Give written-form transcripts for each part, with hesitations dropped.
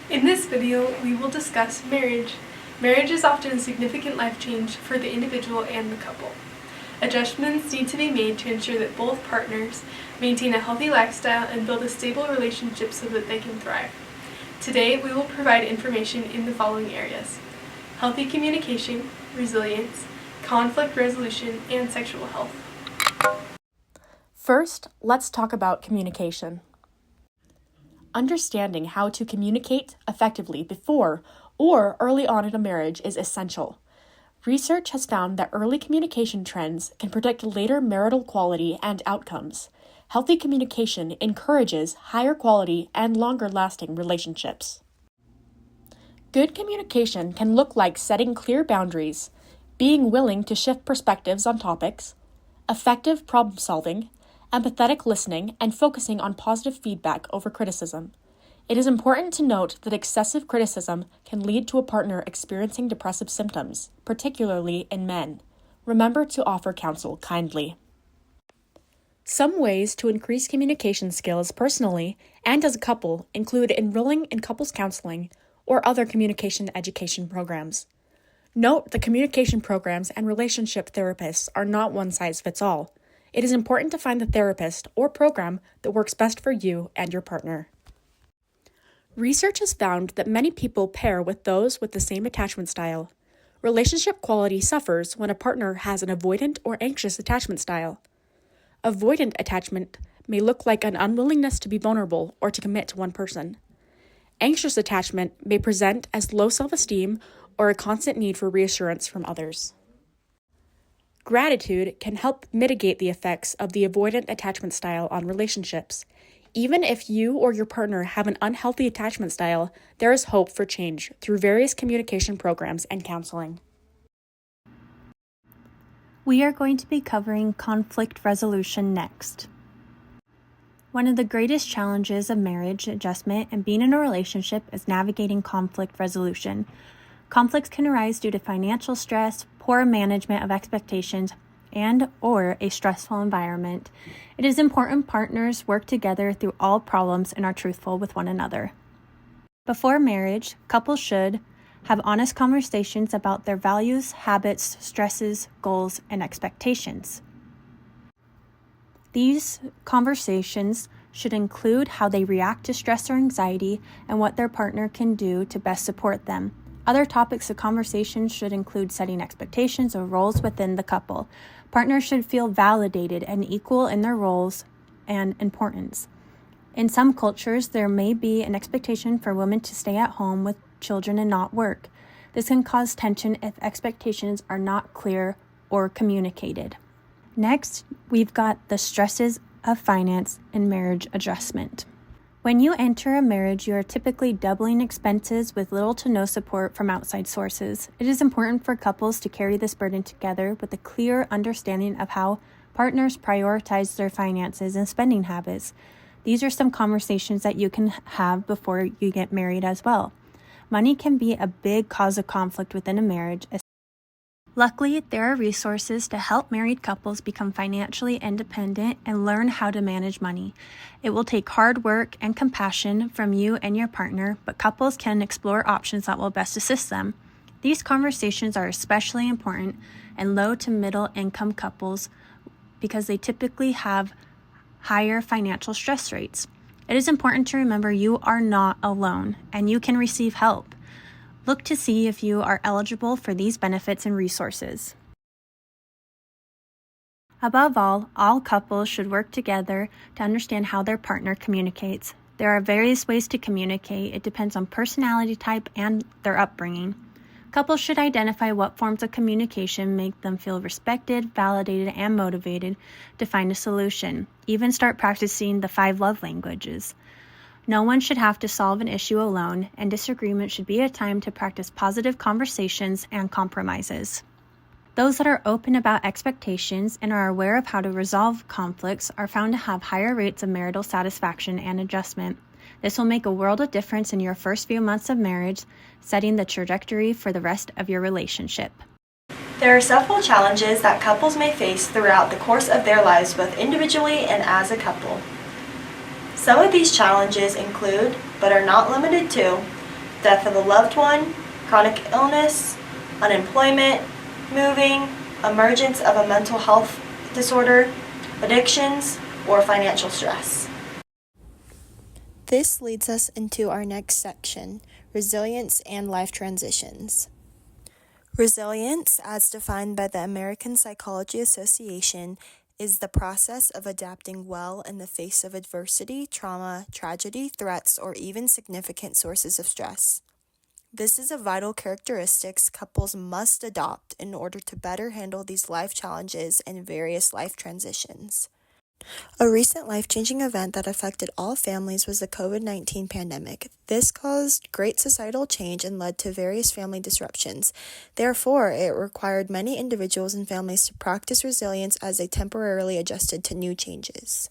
In this video, we will discuss marriage. Marriage is often a significant life change for the individual and the couple. Adjustments need to be made to ensure that both partners maintain a healthy lifestyle and build a stable relationship so that they can thrive. Today, we will provide information in the following areas: healthy communication, resilience, conflict resolution, and sexual health. First, let's talk about communication. Understanding how to communicate effectively before or early on in a marriage is essential. Research has found that early communication trends can predict later marital quality and outcomes. Healthy communication encourages higher quality and longer-lasting relationships. Good communication can look like setting clear boundaries, being willing to shift perspectives on topics, effective problem-solving, empathetic listening, and focusing on positive feedback over criticism. It is important to note that excessive criticism can lead to a partner experiencing depressive symptoms, particularly in men. Remember to offer counsel kindly. Some ways to increase communication skills personally and as a couple include enrolling in couples counseling or other communication education programs. Note that communication programs and relationship therapists are not one size fits all. It is important to find the therapist or program that works best for you and your partner. Research has found that many people pair with those with the same attachment style. Relationship quality suffers when a partner has an avoidant or anxious attachment style. Avoidant attachment may look like an unwillingness to be vulnerable or to commit to one person. Anxious attachment may present as low self-esteem or a constant need for reassurance from others. Gratitude can help mitigate the effects of the avoidant attachment style on relationships. Even if you or your partner have an unhealthy attachment style, there is hope for change through various communication programs and counseling. We are going to be covering conflict resolution next. One of the greatest challenges of marriage adjustment and being in a relationship is navigating conflict resolution. Conflicts can arise due to financial stress, poor management of expectations, and/or a stressful environment. It is important partners work together through all problems and are truthful with one another. Before marriage, couples should have honest conversations about their values, habits, stresses, goals, and expectations. These conversations should include how they react to stress or anxiety and what their partner can do to best support them. Other topics of conversation should include setting expectations or roles within the couple. Partners should feel validated and equal in their roles and importance. In some cultures, there may be an expectation for women to stay at home with children and not work. This can cause tension if expectations are not clear or communicated. Next, we've got the stresses of finance and marriage adjustment. When you enter a marriage, you are typically doubling expenses with little to no support from outside sources. It is important for couples to carry this burden together with a clear understanding of how partners prioritize their finances and spending habits. These are some conversations that you can have before you get married as well. Money can be a big cause of conflict within a marriage. Luckily, there are resources to help married couples become financially independent and learn how to manage money. It will take hard work and compassion from you and your partner, but couples can explore options that will best assist them. These conversations are especially important in low to middle income couples because they typically have higher financial stress rates. It is important to remember you are not alone and you can receive help. Look to see if you are eligible for these benefits and resources. Above all couples should work together to understand how their partner communicates. There are various ways to communicate. It depends on personality type and their upbringing. Couples should identify what forms of communication make them feel respected, validated, and motivated to find a solution. Even start practicing the 5 love languages. No one should have to solve an issue alone, and disagreement should be a time to practice positive conversations and compromises. Those that are open about expectations and are aware of how to resolve conflicts are found to have higher rates of marital satisfaction and adjustment. This will make a world of difference in your first few months of marriage, setting the trajectory for the rest of your relationship. There are several challenges that couples may face throughout the course of their lives, both individually and as a couple. Some of these challenges include, but are not limited to, death of a loved one, chronic illness, unemployment, moving, emergence of a mental health disorder, addictions, or financial stress. This leads us into our next section, resilience and life transitions. Resilience, as defined by the American Psychology Association, is the process of adapting well in the face of adversity, trauma, tragedy, threats, or even significant sources of stress. This is a vital characteristic couples must adopt in order to better handle these life challenges and various life transitions. A recent life-changing event that affected all families was the COVID-19 pandemic. This caused great societal change and led to various family disruptions. Therefore, it required many individuals and families to practice resilience as they temporarily adjusted to new changes.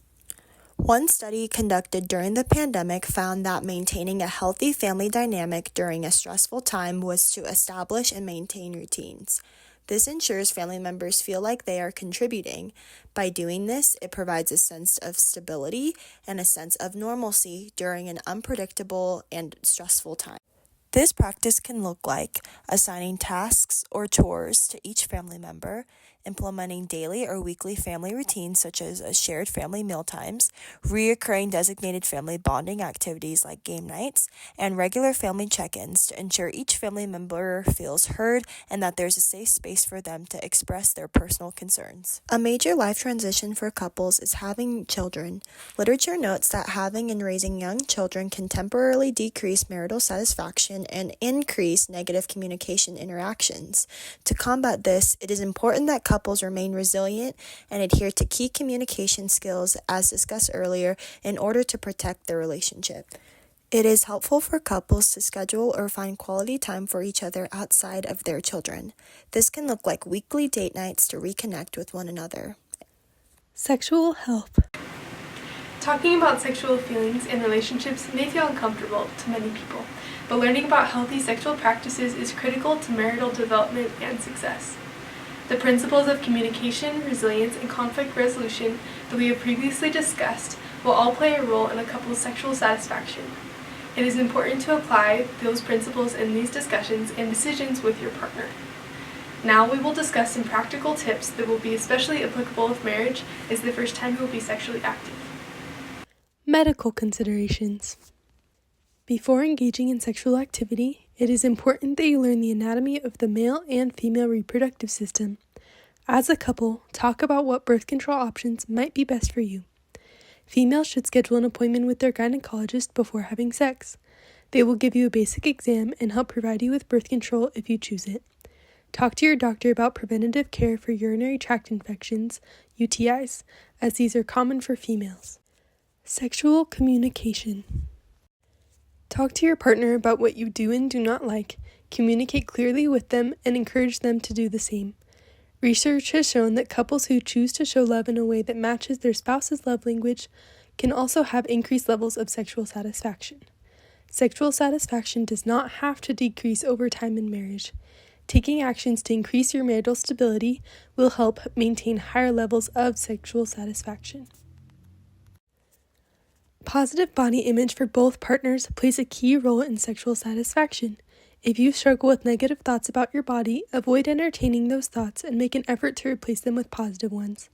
One study conducted during the pandemic found that maintaining a healthy family dynamic during a stressful time was to establish and maintain routines. This ensures family members feel like they are contributing. By doing this, it provides a sense of stability and a sense of normalcy during an unpredictable and stressful time. This practice can look like assigning tasks or chores to each family member, implementing daily or weekly family routines such as shared family meal times, reoccurring designated family bonding activities like game nights, and regular family check-ins to ensure each family member feels heard and that there's a safe space for them to express their personal concerns. A major life transition for couples is having children. Literature notes that having and raising young children can temporarily decrease marital satisfaction and increase negative communication interactions. To combat this, it is important that couples remain resilient and adhere to key communication skills, as discussed earlier, in order to protect their relationship. It is helpful for couples to schedule or find quality time for each other outside of their children. This can look like weekly date nights to reconnect with one another. Sexual health. Talking about sexual feelings in relationships may feel uncomfortable to many people, but learning about healthy sexual practices is critical to marital development and success. The principles of communication, resilience, and conflict resolution that we have previously discussed will all play a role in a couple's sexual satisfaction. It is important to apply those principles in these discussions and decisions with your partner. Now we will discuss some practical tips that will be especially applicable if marriage is the first time you will be sexually active. Medical considerations. Before engaging in sexual activity, it is important that you learn the anatomy of the male and female reproductive system. As a couple, talk about what birth control options might be best for you. Females should schedule an appointment with their gynecologist before having sex. They will give you a basic exam and help provide you with birth control if you choose it. Talk to your doctor about preventative care for urinary tract infections, UTIs, as these are common for females. Sexual communication. Talk to your partner about what you do and do not like, communicate clearly with them, and encourage them to do the same. Research has shown that couples who choose to show love in a way that matches their spouse's love language can also have increased levels of sexual satisfaction. Sexual satisfaction does not have to decrease over time in marriage. Taking actions to increase your marital stability will help maintain higher levels of sexual satisfaction. Positive body image for both partners plays a key role in sexual satisfaction. If you struggle with negative thoughts about your body, avoid entertaining those thoughts and make an effort to replace them with positive ones.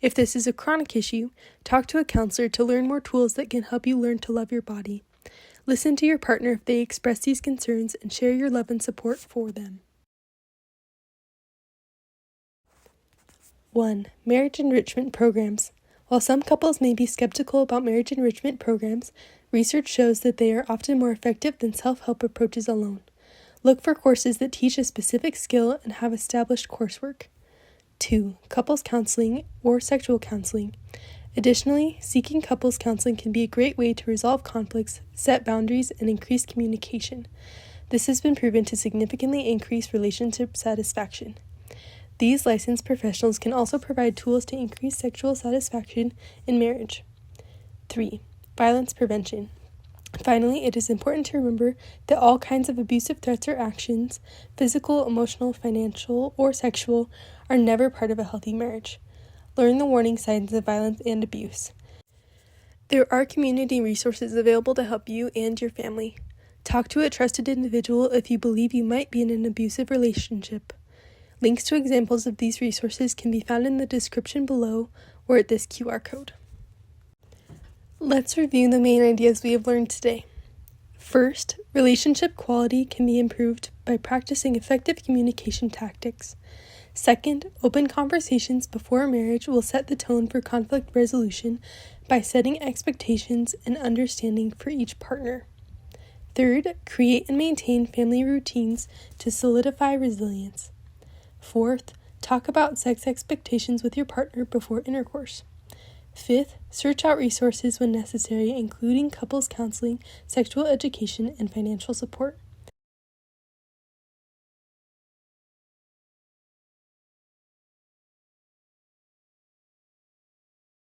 If this is a chronic issue, talk to a counselor to learn more tools that can help you learn to love your body. Listen to your partner if they express these concerns and share your love and support for them. 1. Marriage enrichment programs. While some couples may be skeptical about marriage enrichment programs, research shows that they are often more effective than self-help approaches alone. Look for courses that teach a specific skill and have established coursework. 2. Couples counseling or sexual counseling. Additionally, seeking couples counseling can be a great way to resolve conflicts, set boundaries, and increase communication. This has been proven to significantly increase relationship satisfaction. These licensed professionals can also provide tools to increase sexual satisfaction in marriage. 3. Violence prevention. Finally, it is important to remember that all kinds of abusive threats or actions, physical, emotional, financial, or sexual, are never part of a healthy marriage. Learn the warning signs of violence and abuse. There are community resources available to help you and your family. Talk to a trusted individual if you believe you might be in an abusive relationship. Links to examples of these resources can be found in the description below or at this QR code. Let's review the main ideas we have learned today. First, relationship quality can be improved by practicing effective communication tactics. Second, open conversations before marriage will set the tone for conflict resolution by setting expectations and understanding for each partner. Third, create and maintain family routines to solidify resilience. Fourth, talk about sex expectations with your partner before intercourse. Fifth, search out resources when necessary, including couples counseling, sexual education, and financial support.